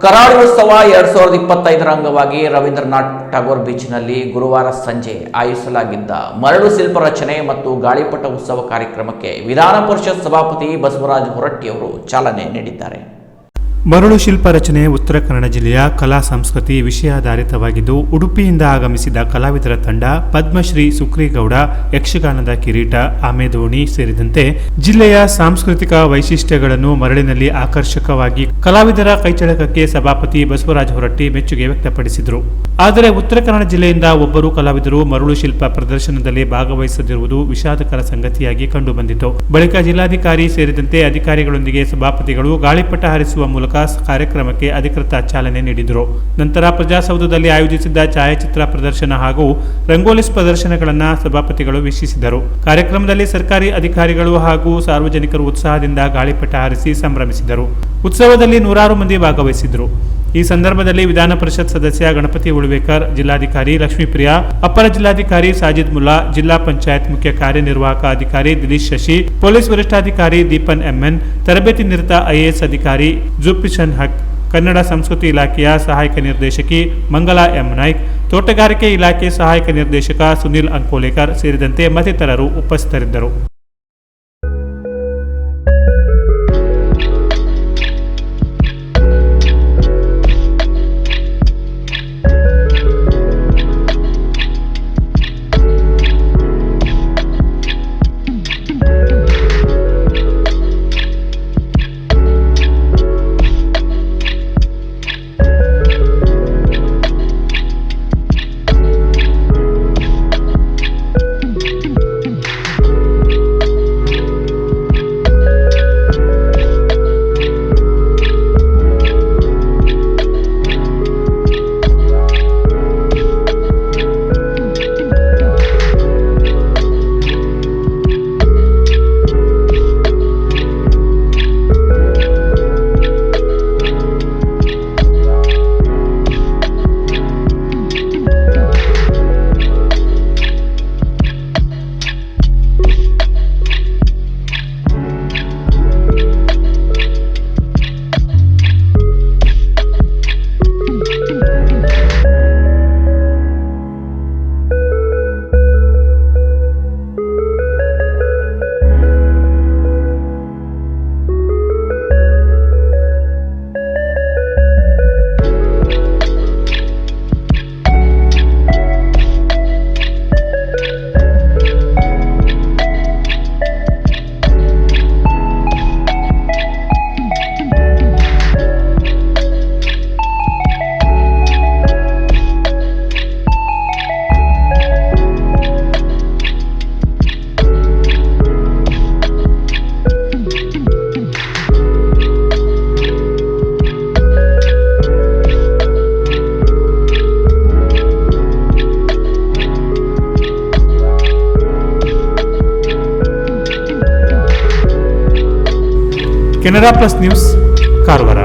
ಕರಾವಳಿ ಉತ್ಸವ 2025ರ ಅಂಗವಾಗಿ ರವೀಂದ್ರನಾಥ್ ಟಾಗೋರ್ ಬೀಚ್ನಲ್ಲಿ ಗುರುವಾರ ಸಂಜೆ ಆಯೋಜಿಸಲಾಗಿದ್ದ ಮರಳು ಶಿಲ್ಪ ರಚನೆ ಮತ್ತು ಗಾಳಿಪಟ ಉತ್ಸವ ಕಾರ್ಯಕ್ರಮಕ್ಕೆ ವಿಧಾನ ಪರಿಷತ್ ಸಭಾಪತಿ ಬಸವರಾಜ ಹೊರಟ್ಟಿಯವರು ಚಾಲನೆ ನೀಡಿದ್ದಾರೆ. ಮರಳು ಶಿಲ್ಪ ರಚನೆ ಉತ್ತರ ಕನ್ನಡ ಜಿಲ್ಲೆಯ ಕಲಾ ಸಂಸ್ಕೃತಿ ವಿಷಯಾಧಾರಿತವಾಗಿದ್ದು, ಉಡುಪಿಯಿಂದ ಆಗಮಿಸಿದ ಕಲಾವಿದರ ತಂಡ ಪದ್ಮಶ್ರೀ ಸುಕ್ರೀಗೌಡ ಯಕ್ಷಗಾನದ ಕಿರೀಟ, ಆಮೆದೋಣಿ ಸೇರಿದಂತೆ ಜಿಲ್ಲೆಯ ಸಾಂಸ್ಕೃತಿಕ ವೈಶಿಷ್ಟ್ಯಗಳನ್ನು ಮರಳಿನಲ್ಲಿ ಆಕರ್ಷಕವಾಗಿ ಕಲಾವಿದರ ಕೈಚಳಕಕ್ಕೆ ಸಭಾಪತಿ ಬಸವರಾಜ ಹೊರಟ್ಟಿ ಮೆಚ್ಚುಗೆ ವ್ಯಕ್ತಪಡಿಸಿದರು. ಆದರೆ ಉತ್ತರ ಕನ್ನಡ ಜಿಲ್ಲೆಯಿಂದ ಒಬ್ಬರು ಕಲಾವಿದರು ಮರಳು ಶಿಲ್ಪ ಪ್ರದರ್ಶನದಲ್ಲಿ ಭಾಗವಹಿಸದಿರುವುದು ವಿಷಾದಕರ ಸಂಗತಿಯಾಗಿ ಕಂಡುಬಂದಿತು. ಬಳಿಕ ಜಿಲ್ಲಾಧಿಕಾರಿ ಸೇರಿದಂತೆ ಅಧಿಕಾರಿಗಳೊಂದಿಗೆ ಸಭಾಪತಿಗಳು ಗಾಳಿಪಟ ಹಾರಿಸುವ ಮೂಲಕ ಕಾರ್ಯಕ್ರಮಕ್ಕೆ ಅಧಿಕೃತ ಚಾಲನೆ ನೀಡಿದರು. ನಂತರ ಪ್ರಜಾಸೌಧದಲ್ಲಿ ಆಯೋಜಿಸಿದ್ದ ಛಾಯಾಚಿತ್ರ ಪ್ರದರ್ಶನ ಹಾಗೂ ರಂಗೋಲಿ ಪ್ರದರ್ಶನಗಳನ್ನು ಸಭಾಪತಿಗಳು ವೀಕ್ಷಿಸಿದರು. ಕಾರ್ಯಕ್ರಮದಲ್ಲಿ ಸರ್ಕಾರಿ ಅಧಿಕಾರಿಗಳು ಹಾಗೂ ಸಾರ್ವಜನಿಕರು ಉತ್ಸಾಹದಿಂದ ಗಾಳಿಪಟ ಹಾರಿಸಿ ಸಂಭ್ರಮಿಸಿದರು. ಉತ್ಸವದಲ್ಲಿ ನೂರಾರು ಮಂದಿ ಭಾಗವಹಿಸಿದರು. ಈ ಸಂದರ್ಭದಲ್ಲಿ ವಿಧಾನ ಪರಿಷತ್ ಸದಸ್ಯ ಗಣಪತಿ ಉಳುವೇಕರ್, ಜಿಲ್ಲಾಧಿಕಾರಿ ಲಕ್ಷ್ಮೀಪ್ರಿಯಾ, ಅಪರ ಜಿಲ್ಲಾಧಿಕಾರಿ ಸಾಜಿದ್ ಮುಲ್ಲಾ, ಜಿಲ್ಲಾ ಪಂಚಾಯತ್ ಮುಖ್ಯ ಕಾರ್ಯನಿರ್ವಾಹಕ ಅಧಿಕಾರಿ ದಿಲೀಶ್ ಶಶಿ, ಪೊಲೀಸ್ ವರಿಷ್ಠಾಧಿಕಾರಿ ದೀಪನ್ ಎಂಎನ್, ತರಬೇತಿ ನಿರತ ಐಎಎಸ್ ಅಧಿಕಾರಿ ಜುಫಿಷನ್ ಹಕ್, ಕನ್ನಡ ಸಂಸ್ಕೃತಿ ಇಲಾಖೆಯ ಸಹಾಯಕ ನಿರ್ದೇಶಕಿ ಮಂಗಲಾ ಎಂ ನಾಯ್ಕ್, ತೋಟಗಾರಿಕೆ ಇಲಾಖೆ ಸಹಾಯಕ ನಿರ್ದೇಶಕ ಸುನಿಲ್ ಅಂಕೋಲೇಕರ್ ಸೇರಿದಂತೆ ಮತ್ತಿತರರು ಉಪಸ್ಥಿತರಿದ್ದರು. Canara plus news, Karwar.